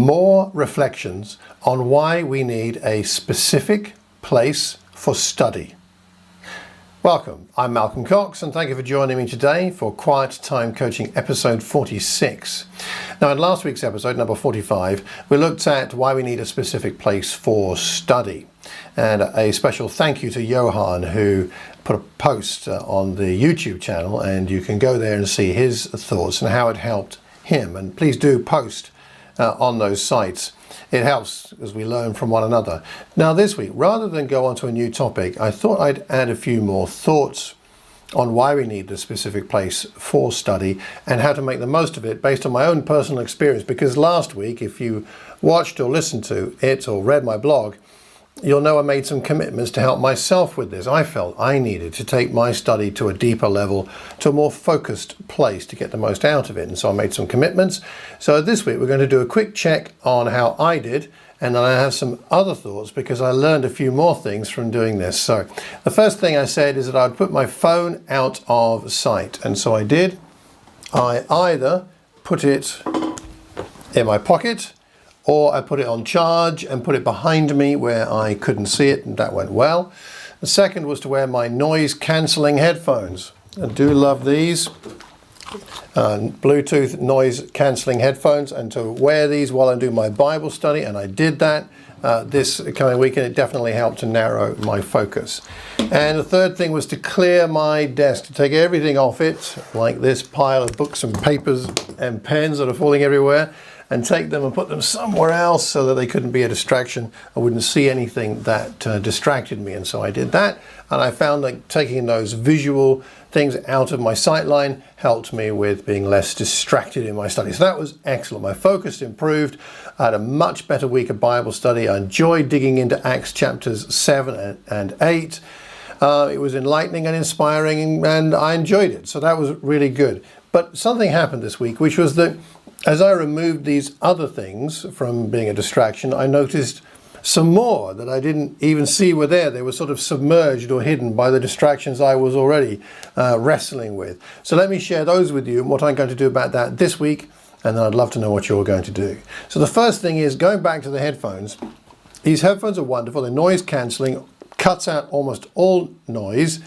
more reflections on why we need a specific place for study. Welcome, I'm Malcolm Cox and thank you for joining me today for Quiet Time Coaching episode 46. Now in last week's episode, number 45, we looked at why we need a specific place for study. And a special thank you to Johann, who put a post on the YouTube channel, and you can go there and see his thoughts and how it helped him. And please do post on those sites. It helps as we learn from one another. Now this week, rather than go on to a new topic, I thought I'd add a few more thoughts on why we need a specific place for study and how to make the most of it based on my own personal experience. Because last week, if you watched or listened to it or read my blog, you'll know I made some commitments to help myself with this. I felt I needed to take my study to a deeper level, to a more focused place to get the most out of it. And so I made some commitments. So this week we're going to do a quick check on how I did, and then I have some other thoughts because I learned a few more things from doing this. So the first thing I said is that I'd put my phone out of sight. And so I did. I either put it in my pocket, or I put it on charge and put it behind me where I couldn't see it, and that went well. The second was to wear my noise cancelling headphones. I do love these Bluetooth noise cancelling headphones, and to wear these while I do my Bible study, and I did that this coming weekend. It definitely helped to narrow my focus. And the third thing was to clear my desk, to take everything off it, like this pile of books and papers and pens that are falling everywhere, and take them and put them somewhere else so that they couldn't be a distraction. I wouldn't see anything that distracted me. And so I did that. And I found that taking those visual things out of my sight line helped me with being less distracted in my study. So that was excellent. My focus improved. I had a much better week of Bible study. I enjoyed digging into Acts chapters 7 and 8. It was enlightening and inspiring, and I enjoyed it. So that was really good. But something happened this week, which was that as I removed these other things from being a distraction, I noticed some more that I didn't even see were there. They were sort of submerged or hidden by the distractions I was already wrestling with. So let me share those with you and what I'm going to do about that this week, and then I'd love to know what you're going to do. So the first thing is going back to the headphones. These headphones are wonderful. They're noise cancelling, cuts out almost all noise.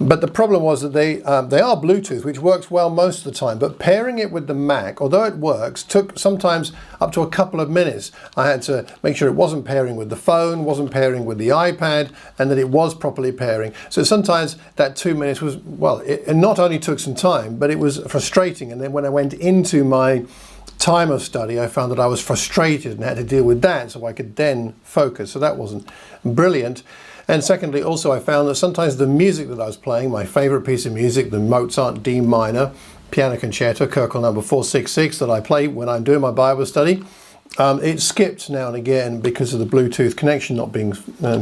But the problem was that they are Bluetooth, which works well most of the time. But pairing it with the Mac, although it works, took sometimes up to a couple of minutes. I had to make sure it wasn't pairing with the phone, wasn't pairing with the iPad, and that it was properly pairing. So sometimes that 2 minutes was, well, it not only took some time, but it was frustrating. And then when I went into my time of study, I found that I was frustrated and had to deal with that so I could then focus. So that wasn't brilliant. And secondly, also I found that sometimes the music that I was playing, my favourite piece of music, the Mozart D minor piano concerto, Kirkel number 466, that I play when I'm doing my Bible study, it skipped now and again because of the Bluetooth connection not being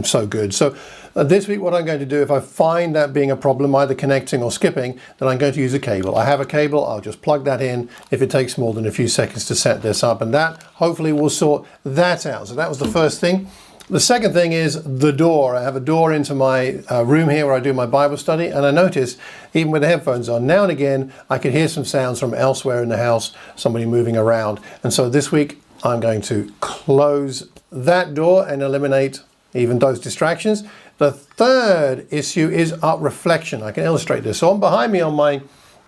so good. So this week what I'm going to do, if I find that being a problem, either connecting or skipping, then I'm going to use a cable. I have a cable, I'll just plug that in if it takes more than a few seconds to set this up, and that hopefully will sort that out. So that was the first thing. The second thing is the door. I have a door into my room here where I do my Bible study, and I noticed, even with the headphones on, now and again I could hear some sounds from elsewhere in the house, somebody moving around. And so this week I'm going to close that door and eliminate even those distractions. The third issue is art reflection. I can illustrate this. So on behind me on my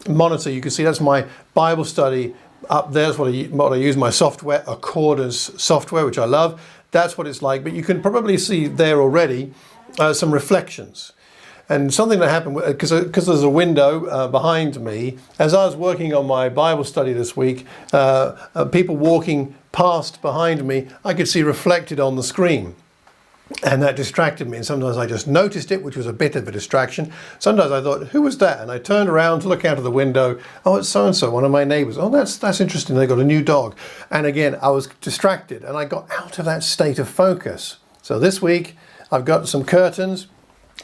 monitor, you can see that's my Bible study. Up there's what I use my software, Accorder's software, which I love. That's what it's like, but you can probably see there already some reflections. And something that happened, because there's a window behind me, as I was working on my Bible study this week, people walking past behind me, I could see reflected on the screen. And that distracted me, and sometimes I just noticed it, which was a bit of a distraction. Sometimes I thought, who was that? And I turned around to look out of the window. Oh, it's so-and-so, one of my neighbours. Oh, that's interesting, they got a new dog. And again, I was distracted, and I got out of that state of focus. So this week, I've got some curtains.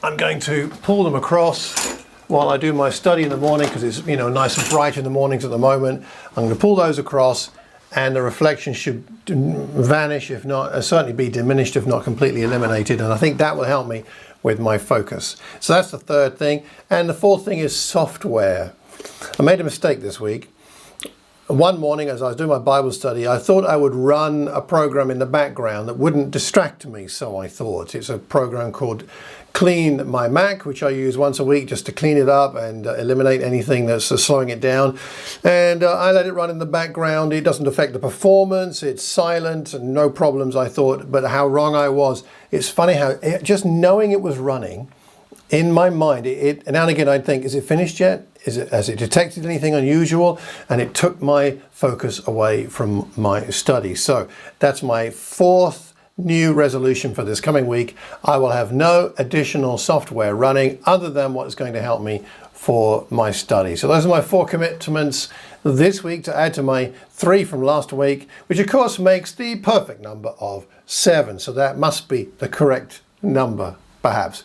I'm going to pull them across while I do my study in the morning, because it's nice and bright in the mornings at the moment. I'm going to pull those across, and the reflection should vanish, if not, certainly be diminished, if not completely eliminated. And I think that will help me with my focus. So that's the third thing. And the fourth thing is software. I made a mistake this week. one morning as I was doing my Bible study, I thought I would run a program in the background that wouldn't distract me, so I thought. It's a program called Clean My Mac, which I use once a week just to clean it up and eliminate anything that's slowing it down. And I let it run in the background. It doesn't affect the performance. It's silent and no problems, I thought, but how wrong I was. It's funny how just knowing it was running in my mind, and now and again I'd think, is it finished yet? Has it detected anything unusual? And it took my focus away from my study. So that's my fourth new resolution for this coming week. I will have no additional software running other than what's going to help me for my study. So those are my 4 commitments this week to add to my 3 from last week, which of course makes the perfect number of 7. So that must be the correct number, perhaps.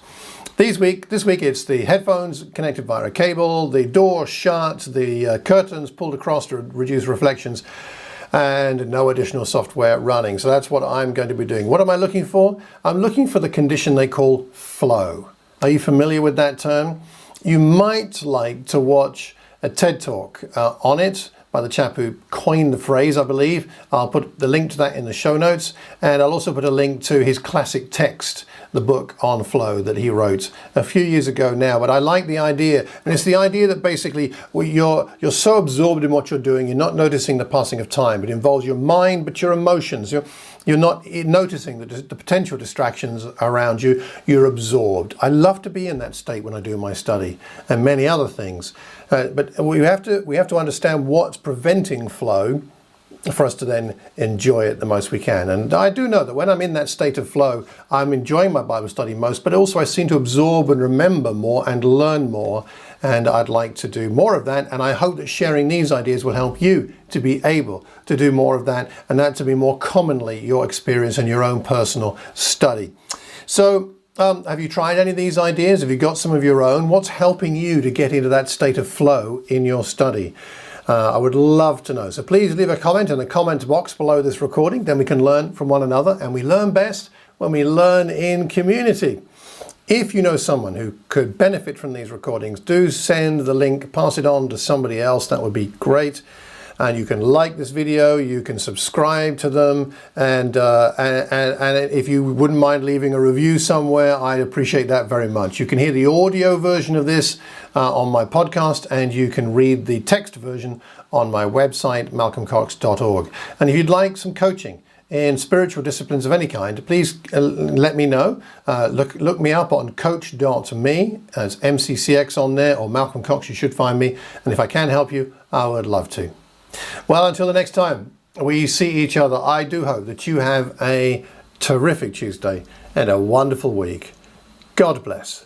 This week it's the headphones connected via a cable, the door shut, the curtains pulled across to reduce reflections, and no additional software running. So that's what I'm going to be doing. What am I looking for? I'm looking for the condition they call flow. Are you familiar with that term? You might like to watch a TED Talk on it by the chap who coined the phrase, I believe. I'll put the link to that in the show notes, and I'll also put a link to his classic text, the book on flow that he wrote a few years ago now. But I like the idea, and it's the idea that basically you're so absorbed in what you're doing, you're not noticing the passing of time. It involves your mind, but your emotions. You're not noticing the potential distractions around you. You're absorbed. I love to be in that state when I do my study and many other things. But we have to understand what's preventing flow for us to then enjoy it the most we can. And I do know that when I'm in that state of flow, I'm enjoying my Bible study most, but also I seem to absorb and remember more and learn more. And I'd like to do more of that. And I hope that sharing these ideas will help you to be able to do more of that, and that to be more commonly your experience and your own personal study. So have you tried any of these ideas? Have you got some of your own? What's helping you to get into that state of flow in your study? I would love to know. So please leave a comment in the comment box below this recording. Then we can learn from one another, and we learn best when we learn in community. If you know someone who could benefit from these recordings, do send the link, pass it on to somebody else. That would be great. And you can like this video, you can subscribe to them, and if you wouldn't mind leaving a review somewhere, I'd appreciate that very much. You can hear the audio version of this on my podcast, and you can read the text version on my website, malcolmcox.org. And if you'd like some coaching in spiritual disciplines of any kind, please let me know. Look me up on coach.me, as MCCX on there, or Malcolm Cox, you should find me. And if I can help you, I would love to. Well, until the next time we see each other, I do hope that you have a terrific Tuesday and a wonderful week. God bless.